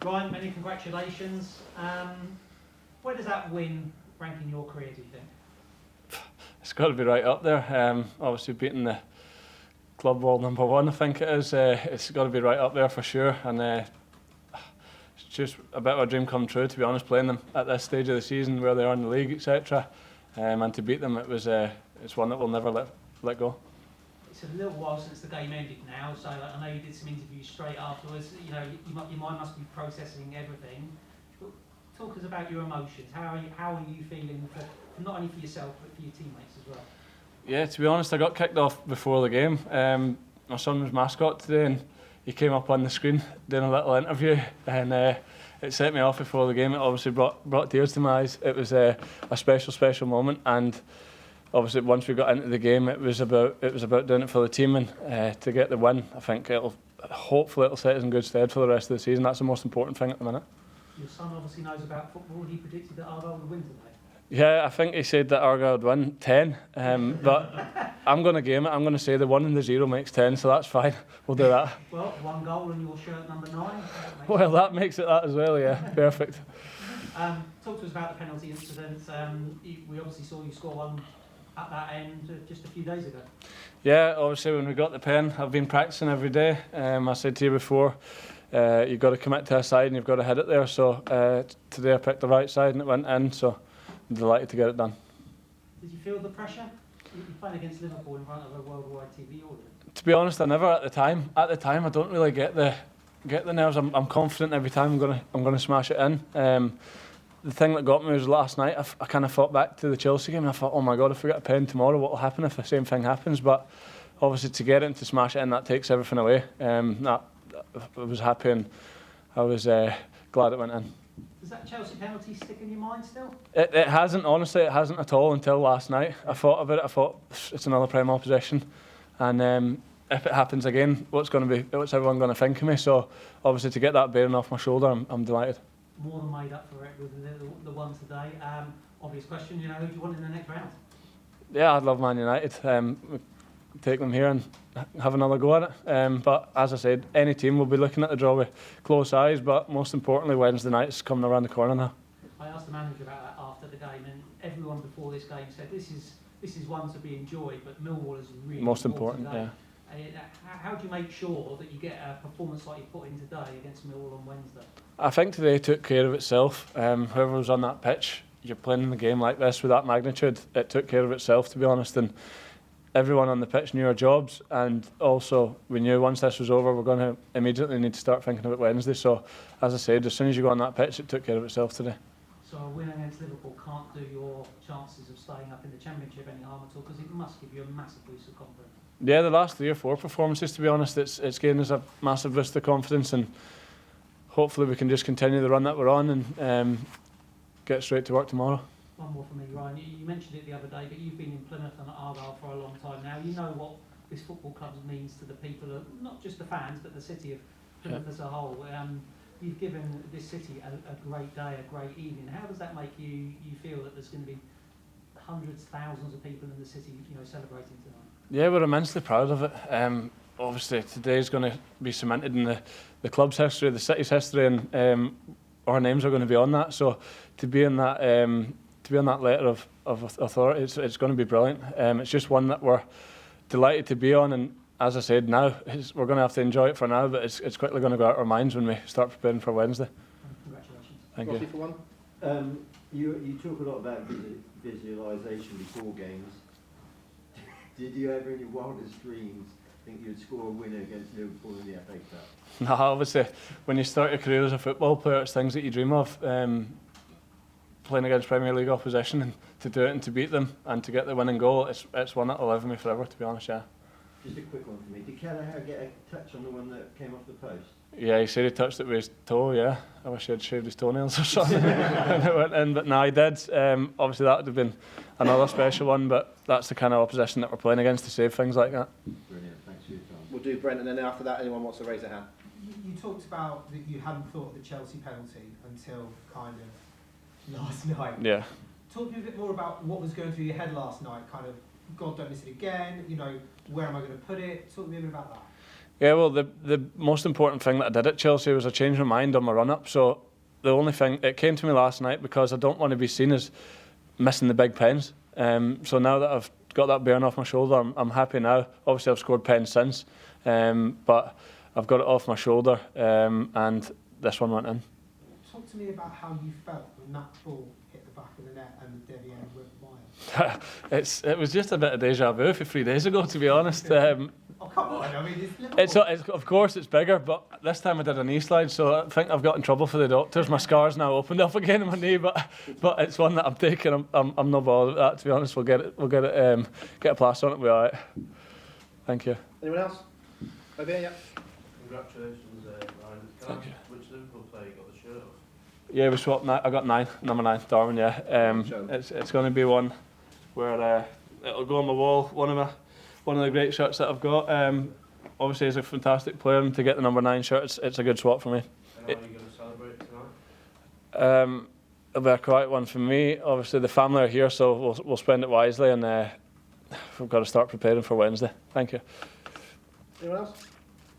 Ryan, many congratulations. Where does that win rank in your career, do you think? It's got to be right up there. Obviously beating the club world #1, I think it is. It's got to be right up there for sure. And it's just a bit of a dream come true, to be honest, playing them at this stage of the season where they are in the league, etc. And to beat them, it's one that we'll never let go. It's a little while since the game ended now, so I know you did some interviews straight afterwards. You know, your mind must be processing everything. Talk us about your emotions. How are you feeling, for not only for yourself but for your teammates as well? Yeah, to be honest, I got kicked off before the game. My son was mascot today, and he came up on the screen doing a little interview, and it set me off before the game. It obviously brought tears to my eyes. It was a special moment, and obviously once we got into the game, it was about doing it for the team, and to get the win. I think hopefully it'll set us in good stead for the rest of the season. That's the most important thing at the minute. Your son obviously knows about football. He predicted that Argyle would win today. Yeah, I think he said that Argyle would win 10, but I'm going to game it. I'm going to say the 1 and the 0 makes 10, so that's fine. We'll do that. Well, 1 goal and your shirt #9. Well, that makes it that as well, yeah. Perfect. Talk to us about the penalty incident. We obviously saw you score one at that end just a few days ago. Yeah, obviously when we got the pen, I've been practicing every day. I said to you before, you've got to commit to a side and you've got to hit it there. So today I picked the right side and it went in, so I'm delighted to get it done. Did you feel the pressure? You're playing against Liverpool in front of a worldwide TV audience. To be honest, I never at the time. At the time, I don't really get the nerves. I'm confident every time I'm gonna smash it in. The thing that got me was last night. I kind of thought back to the Chelsea game and I thought, oh my God, if we get a pen tomorrow, what will happen if the same thing happens? But obviously to get it and to smash it in, that takes everything away. I was happy and I was glad it went in. Does that Chelsea penalty stick in your mind still? It hasn't, honestly, it hasn't at all until last night. I thought about it, I thought it's another prime opposition. And if it happens again, what's everyone going to think of me? So obviously to get that bearing off my shoulder, I'm delighted. More than made up for it with the one today. Obvious question, who do you want in the next round? Yeah, I'd love Man United. Take them here and have another go at it. But as I said, any team will be looking at the draw with close eyes, but most importantly, Wednesday night's coming around the corner now. I asked the manager about that after the game, and everyone before this game said this is one to be enjoyed, but Millwall is really most important. Yeah. How do you make sure that you get a performance like you put in today against Millwall on Wednesday? I think today took care of itself. Whoever was on that pitch, you're playing in a game like this with that magnitude, it took care of itself, to be honest. And everyone on the pitch knew our jobs, and also we knew once this was over, we're going to immediately need to start thinking about Wednesday. So, as I said, as soon as you go on that pitch, it took care of itself today. So a win against Liverpool can't do your chances of staying up in the Championship any harm at all, because it must give you a massive boost of confidence. Yeah, the last 3 or 4 performances, to be honest, it's given us a massive boost of confidence, and hopefully we can just continue the run that we're on and get straight to work tomorrow. One more from me, Ryan. You mentioned it the other day, but you've been in Plymouth and Argyle for a long time now. You know what this football club means to the people, not just the fans, but the city of Plymouth as a whole. You've given this city a great day, a great evening. How does that make you feel that there's going to be hundreds, thousands of people in the city, celebrating tonight? Yeah, we're immensely proud of it. Obviously, today is going to be cemented in the club's history, the city's history, and our names are going to be on that. So to be on that letter of authority, it's going to be brilliant. It's just one that we're delighted to be on, and as I said, now we're going to have to enjoy it for now, but it's quickly going to go out of our minds when we start preparing for Wednesday. Congratulations. Thank Rossi you. For one. You talk a lot about visualisation before games. Did you ever in your wildest dreams think you'd score a winner against Liverpool in the FA Cup? No, obviously, when you start your career as a football player, it's things that you dream of. Playing against Premier League opposition and to do it and to beat them and to get the winning goal, it's one that'll live with me forever, to be honest, yeah. Just a quick one for me. Did Kelleher get a touch on the one that came off the post? Yeah, he said he touched it with his toe, yeah. I wish he had shaved his toenails or something when it went in, but no, he did. Obviously that would have been another special one, but that's the kind of opposition that we're playing against to save things like that. Brilliant, thanks for your time. We'll do Brent, and then after that, anyone wants to raise their hand? You talked about that you hadn't thought of the Chelsea penalty until kind of last night. Yeah. Talk to me a bit more about what was going through your head last night, kind of, God, don't miss it again, where am I going to put it? Talk to me a bit about that. Yeah, well, the most important thing that I did at Chelsea was I changed my mind on my run-up. So the only thing, it came to me last night because I don't want to be seen as missing the big pens. So now that I've got that bearing off my shoulder, I'm happy now. Obviously, I've scored pens since, but I've got it off my shoulder, and this one went in. Talk to me about how you felt when that ball hit the back of the net and the Debbie end went wild. It was just a bit of deja vu for 3 days ago, to be honest. Oh, come on, I mean, it's Liverpool. It's of course it's bigger, but this time I did a knee slide, so I think I've got in trouble for the doctors. My scar's now opened up again in my knee, but it's one that I'm taking. I'm not bothered with that, to be honest. We'll get a plaster on it. We'll be alright. Thank you. Anyone else? Over here, yeah. Congratulations, Ryan. Thank you. Which Liverpool player got the shirt off? Yeah, we swapped. I got 9, number 9, Darwin. Yeah. It's going to be one where it'll go on my wall. One of the great shirts that I've got. Obviously, he's a fantastic player, and to get the number 9 shirt, it's a good swap for me. And how are you going to celebrate tonight? It'll be a quiet one for me. Obviously, the family are here, so we'll spend it wisely, and we've got to start preparing for Wednesday. Thank you. Anyone else?